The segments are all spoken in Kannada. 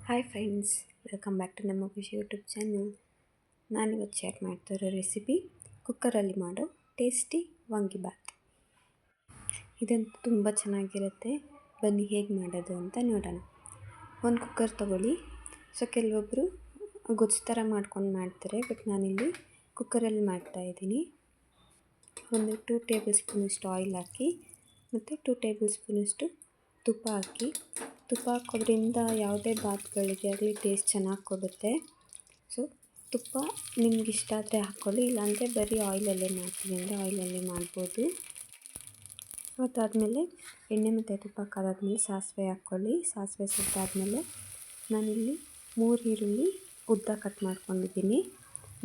Hi friends, welcome back to ನಮ್ಮ ಖುಷಿ ಯೂಟ್ಯೂಬ್ ಚಾನಲ್. ನಾನಿವತ್ತು ಶೇರ್ ಮಾಡ್ತಿರೋ ರೆಸಿಪಿ ಕುಕ್ಕರಲ್ಲಿ ಮಾಡೋ ಟೇಸ್ಟಿ ವಾಂಗಿಬಾತ್. ಇದಂತೂ ತುಂಬ ಚೆನ್ನಾಗಿರುತ್ತೆ. ಬನ್ನಿ ಹೇಗೆ ಮಾಡೋದು ಅಂತ ನೋಡೋಣ. ಒಂದು ಕುಕ್ಕರ್ ತೊಗೊಳ್ಳಿ. ಸೊ ಕೆಲವೊಬ್ಬರು ಗೊಜ್ಜು ಥರ ಮಾಡ್ಕೊಂಡು ಮಾಡ್ತಾರೆ, ಬಟ್ ನಾನಿಲ್ಲಿ ಕುಕ್ಕರಲ್ಲಿ ಮಾಡ್ತಾಯಿದ್ದೀನಿ. ಒಂದು 2 ಟೇಬಲ್ ಸ್ಪೂನಷ್ಟು ಆಯಿಲ್ ಹಾಕಿ ಮತ್ತು 2 ಟೇಬಲ್ ಸ್ಪೂನಷ್ಟು ತುಪ್ಪ ಹಾಕಿ. ತುಪ್ಪ ಹಾಕೋದ್ರಿಂದ ಯಾವುದೇ ಬಾತ್ಗಳಿಗೆ ಆಗಲಿ ಟೇಸ್ಟ್ ಚೆನ್ನಾಗಿ ಕೊಡುತ್ತೆ. ಸೊ ತುಪ್ಪ ನಿಮ್ಗೆ ಇಷ್ಟ ಆದರೆ ಹಾಕ್ಕೊಳ್ಳಿ, ಇಲ್ಲಾಂದರೆ ಬರೀ ಆಯಿಲಲ್ಲೇ ಮಾಡ್ತೀವಿ ಅಂದರೆ ಆಯಿಲಲ್ಲೇ ಮಾಡ್ಬೋದು. ಅದಾದಮೇಲೆ ಎಣ್ಣೆ ಮತ್ತು ತುಪ್ಪ ಕಾದಾದ್ಮೇಲೆ ಸಾಸಿವೆ ಹಾಕ್ಕೊಳ್ಳಿ. ಸಾಸಿವೆ ಸುಟ್ಟಾದಮೇಲೆ ನಾನಿಲ್ಲಿ 3 ಈರುಳ್ಳಿ ಉದ್ದ ಕಟ್ ಮಾಡ್ಕೊಂಡಿದ್ದೀನಿ.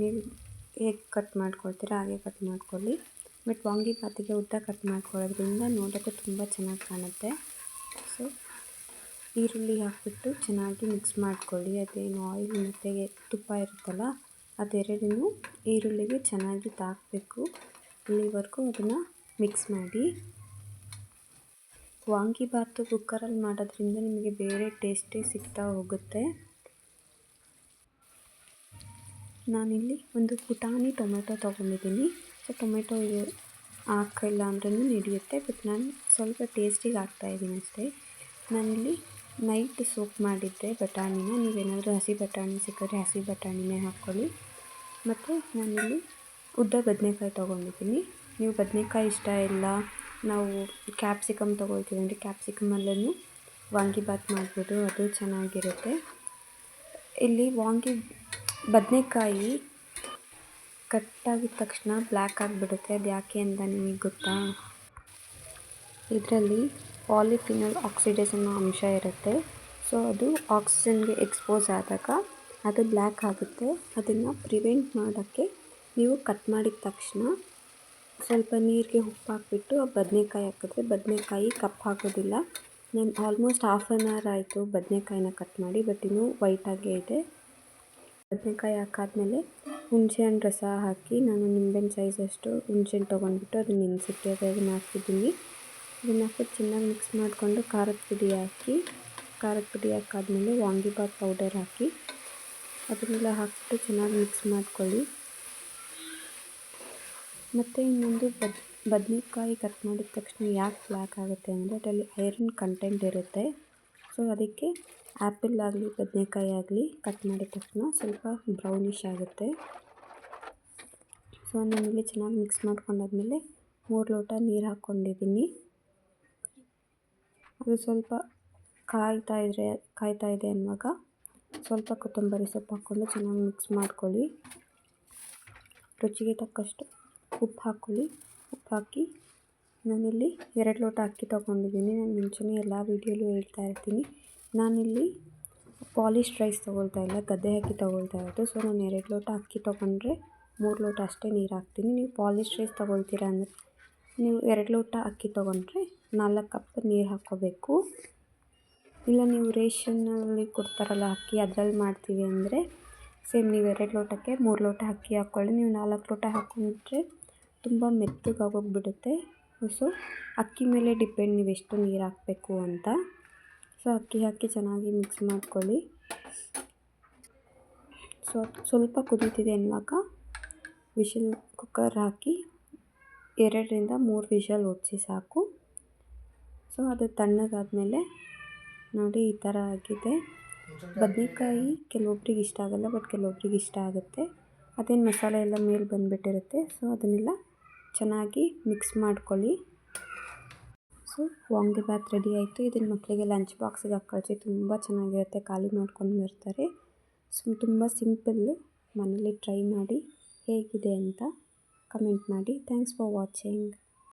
ನೀವು ಹೇಗೆ ಕಟ್ ಮಾಡ್ಕೊಳ್ತೀರಾ ಹಾಗೆ ಕಟ್ ಮಾಡ್ಕೊಳ್ಳಿ. ಬಟ್ ವಾಂಗಿಬಾತಿಗೆ ಉದ್ದ ಕಟ್ ಮಾಡ್ಕೊಳ್ಳೋದ್ರಿಂದ ನೋಡೋಕ್ಕೂ ತುಂಬ ಚೆನ್ನಾಗಿ ಕಾಣುತ್ತೆ. ಸೊ ಈರುಳ್ಳಿ ಹಾಕಿಬಿಟ್ಟು ಚೆನ್ನಾಗಿ ಮಿಕ್ಸ್ ಮಾಡ್ಕೊಳ್ಳಿ. ಅದೇನು ಆಯಿಲ್ ಮತ್ತು ತುಪ್ಪ ಇರುತ್ತಲ್ಲ, ಅದೆರಡೂ ಈರುಳ್ಳಿಗೆ ಚೆನ್ನಾಗಿ ತಾಕಬೇಕು. ಅಲ್ಲಿವರೆಗೂ ಅದನ್ನು ಮಿಕ್ಸ್ ಮಾಡಿ. ವಾಂಗಿಬಾತು ಕುಕ್ಕರಲ್ಲಿ ಮಾಡೋದ್ರಿಂದ ನಿಮಗೆ ಬೇರೆ ಟೇಸ್ಟೇ ಸಿಗ್ತಾ ಹೋಗುತ್ತೆ. ನಾನಿಲ್ಲಿ ಒಂದು ಪುಟಾಣಿ ಟೊಮೆಟೊ ತೊಗೊಂಡಿದ್ದೀನಿ. ಸೊ ಟೊಮೆಟೊ ಹಾಕಿಲ್ಲ ಅಂದ್ರೂ ನಡೆಯುತ್ತೆ, ಬಟ್ ನಾನು ಸ್ವಲ್ಪ ಟೇಸ್ಟಿಗೆ ಹಾಕ್ತಾಯಿದ್ದೀನಿ ಅಷ್ಟೇ. ನಾನಿಲ್ಲಿ ನೈಟ್ ಸೋಪ್ ಮಾಡಿದ್ದೆ ಬಟಾಣಿನ. ನೀವೇನಾದರೂ ಹಸಿ ಬಟಾಣಿ ಸಿಕ್ಕಿದ್ರೆ ಹಸಿ ಬಟಾಣಿನೇ ಹಾಕ್ಕೊಳ್ಳಿ. ಮತ್ತು ನಾನಿಲ್ಲಿ ಉದ್ದ ಬದನೆಕಾಯಿ ತೊಗೊಂಡಿದ್ದೀನಿ. ನೀವು ಬದನೆಕಾಯಿ ಇಷ್ಟ ಇಲ್ಲ, ನಾವು ಕ್ಯಾಪ್ಸಿಕಮ್ ತೊಗೊಳ್ತೀವಿ ಅಂದರೆ ಕ್ಯಾಪ್ಸಿಕಮಲ್ಲೂ ವಾಂಗಿಬಾತ್ ಮಾಡ್ಬೋದು, ಅದು ಚೆನ್ನಾಗಿರುತ್ತೆ. ಇಲ್ಲಿ ಬದನೆಕಾಯಿ ಕಟ್ಟಾಗಿದ ತಕ್ಷಣ ಬ್ಲ್ಯಾಕ್ ಆಗಿಬಿಡುತ್ತೆ. ಅದು ಯಾಕೆ ಅಂತ ನಿಮಗೆ ಗೊತ್ತಾ? ಇದರಲ್ಲಿ ಪಾಲಿಫಿನಾಲ್ ಆಕ್ಸಿಡೇಸ್ ಅನ್ನೋ ಅಂಶ ಇರುತ್ತೆ. ಸೊ ಅದು ಆಕ್ಸಿಜನ್ಗೆ ಎಕ್ಸ್ಪೋಸ್ ಆದಾಗ ಅದು ಬ್ಲ್ಯಾಕ್ ಆಗುತ್ತೆ. ಅದನ್ನು ಪ್ರಿವೆಂಟ್ ಮಾಡೋಕ್ಕೆ ನೀವು ಕಟ್ ಮಾಡಿದ ತಕ್ಷಣ ಸ್ವಲ್ಪ ನೀರಿಗೆ ಉಪ್ಪು ಹಾಕ್ಬಿಟ್ಟು ಆ ಬದನೆಕಾಯಿ ಹಾಕಿದ್ರೆ ಬದನೆಕಾಯಿ ಕಪ್ಪಾಗೋದಿಲ್ಲ. ನಾನು ಆಲ್ಮೋಸ್ಟ್ 1/2 hour ಆಯಿತು ಬದನೆಕಾಯಿನ ಕಟ್ ಮಾಡಿ, ಬಟ್ ಇನ್ನೂ ವೈಟಾಗೇ ಇದೆ. ಬದನೆಕಾಯಿ ಹಾಕಾದ್ಮೇಲೆ ಹುಣಸೆಹಣ್ಣು ರಸ ಹಾಕಿ, ನಾನು ನಿಂಬೆಹಣ್ಣು ಸೈಜಷ್ಟು ಹುಣಸೆಹಣ್ಣು ತೊಗೊಂಡ್ಬಿಟ್ಟು ಅದನ್ನು ನೆನೆಸಿಟ್ಟೆ, ಅದನ್ನು ಹಾಕಿದ್ದೀನಿ. ಅದನ್ನು ಹಾಕ್ಬಿಟ್ಟು ಚೆನ್ನಾಗಿ ಮಿಕ್ಸ್ ಮಾಡಿಕೊಂಡು ಖಾರದ ಪುಡಿ ಹಾಕಾದ್ಮೇಲೆ ವಾಂಗಿಬಾತ್ ಪೌಡರ್ ಹಾಕಿ ಅದನ್ನೆಲ್ಲ ಹಾಕಿಬಿಟ್ಟು ಚೆನ್ನಾಗಿ ಮಿಕ್ಸ್ ಮಾಡ್ಕೊಳ್ಳಿ. ಮತ್ತು ಇನ್ನೊಂದು ಬದನೆಕಾಯಿ ಕಟ್ ಮಾಡಿದ ತಕ್ಷಣ ಯಾಕೆ ಬ್ಲ್ಯಾಕ್ ಆಗುತ್ತೆ ಅಂದರೆ ಅದರಲ್ಲಿ ಐರನ್ ಕಂಟೆಂಟ್ ಇರುತ್ತೆ. ಸೊ ಅದಕ್ಕೆ ಆ್ಯಪಲ್ ಆಗಲಿ ಬದನೆಕಾಯಿ ಆಗಲಿ ಕಟ್ ಮಾಡಿದ ತಕ್ಷಣ ಸ್ವಲ್ಪ ಬ್ರೌನಿಷ್ ಆಗುತ್ತೆ. ಸೊ ನಾನಿಲ್ಲಿ ಚೆನ್ನಾಗಿ ಮಿಕ್ಸ್ ಮಾಡ್ಕೊಂಡಾದ್ಮೇಲೆ 3 ಲೋಟ ನೀರು ಹಾಕ್ಕೊಂಡಿದ್ದೀನಿ. ಅದು ಸ್ವಲ್ಪ ಕಾಯ್ತಾ ಇದೆ ಅನ್ನುವಾಗ ಸ್ವಲ್ಪ ಕೊತ್ತಂಬರಿ ಸೊಪ್ಪು ಹಾಕ್ಕೊಂಡು ಚೆನ್ನಾಗಿ ಮಿಕ್ಸ್ ಮಾಡ್ಕೊಳ್ಳಿ. ರುಚಿಗೆ ತಕ್ಕಷ್ಟು ಉಪ್ಪು ಹಾಕ್ಕೊಳ್ಳಿ. ಉಪ್ಪು ಹಾಕಿ ನಾನಿಲ್ಲಿ 2 ಲೋಟ ಅಕ್ಕಿ ತೊಗೊಂಡಿದ್ದೀನಿ. ನಾನು ಮುಂಚೆನೇ ಎಲ್ಲ ವೀಡಿಯೋಲ್ಲೂ ಹೇಳ್ತಾ ಇರ್ತೀನಿ, ನಾನಿಲ್ಲಿ ಪಾಲಿಶ್ಡ್ ರೈಸ್ ತೊಗೊಳ್ತಾ ಇಲ್ಲ, ಗದ್ದೆ ಅಕ್ಕಿ ತೊಗೊಳ್ತಾ ಇರೋದು. ಸೊ ನಾನು 2 ಲೋಟ ಅಕ್ಕಿ ತೊಗೊಂಡ್ರೆ 3 ಲೋಟ ಅಷ್ಟೇ ನೀರು ಹಾಕ್ತೀನಿ. ನೀವು ಪಾಲಿಶ್ಡ್ ರೈಸ್ ತೊಗೊಳ್ತೀರಾ ಅಂದರೆ ನೀವು 2 ಲೋಟ ಅಕ್ಕಿ ತೊಗೊಂಡ್ರೆ 4 ಕಪ್ ನೀರು ಹಾಕ್ಕೋಬೇಕು. ಇಲ್ಲ ನೀವು ರೇಷನ್ನಲ್ಲಿ ಕೊಡ್ತಾರಲ್ಲ ಅಕ್ಕಿ, ಅದರಲ್ಲಿ ಮಾಡ್ತೀವಿ ಅಂದರೆ ಸೇಮ್ ನೀವು 2 ಲೋಟಕ್ಕೆ 3 ಲೋಟ ಅಕ್ಕಿ ಹಾಕ್ಕೊಳ್ಳಿ. ನೀವು 4 ಲೋಟ ಹಾಕ್ಕೊಂಡ್ರೆ ತುಂಬ ಮೆತ್ತಗೆ ಆಗೋಗ್ಬಿಡುತ್ತೆ. ಸೊ ಅಕ್ಕಿ ಮೇಲೆ ಡಿಪೆಂಡ್ ನೀವು ಎಷ್ಟು ನೀರು ಹಾಕಬೇಕು ಅಂತ. ಸೊ ಅಕ್ಕಿ ಹಾಕಿ ಚೆನ್ನಾಗಿ ಮಿಕ್ಸ್ ಮಾಡ್ಕೊಳ್ಳಿ. ಸೊ ಸ್ವಲ್ಪ ಕುದೀತಿದೆ ಅನ್ನುವಾಗ ಕುಕ್ಕರ್ ಹಾಕಿ 2ರಿಂದ 3 ವಿಷಲ್ ಹೊಡ್ಸಿ ಸಾಕು. ಸೊ ಅದು ತಣ್ಣಗಾದಮೇಲೆ ನೋಡಿ ಈ ಥರ ಆಗಿದೆ. ಬದನೆಕಾಯಿ ಕೆಲವೊಬ್ರಿಗೆ ಇಷ್ಟ ಆಗೋಲ್ಲ, ಬಟ್ ಕೆಲವೊಬ್ರಿಗೆ ಇಷ್ಟ ಆಗುತ್ತೆ. ಅದೇನು ಮಸಾಲೆ ಎಲ್ಲ ಮೇಲೆ ಬಂದುಬಿಟ್ಟಿರುತ್ತೆ. ಸೊ ಅದನ್ನೆಲ್ಲ ಚೆನ್ನಾಗಿ ಮಿಕ್ಸ್ ಮಾಡ್ಕೊಳ್ಳಿ. ಸೊ ವಾಂಗಿಬಾತ್ ರೆಡಿ ಆಯಿತು. ಇದನ್ನು ಮಕ್ಕಳಿಗೆ ಲಂಚ್ ಬಾಕ್ಸಿಗೆ ಹಾಕಿ ಕಳಿಸಿ, ತುಂಬ ಚೆನ್ನಾಗಿರುತ್ತೆ, ಖಾಲಿ ಮಾಡ್ಕೊಂಡು ಬರ್ತಾರೆ. ಸೊ ತುಂಬ ಸಿಂಪಲ್ಲು, ಮನೇಲಿ ಟ್ರೈ ಮಾಡಿ ಹೇಗಿದೆ ಅಂತ ಕಮೆಂಟ್ ಮಾಡಿ. Thanks for watching.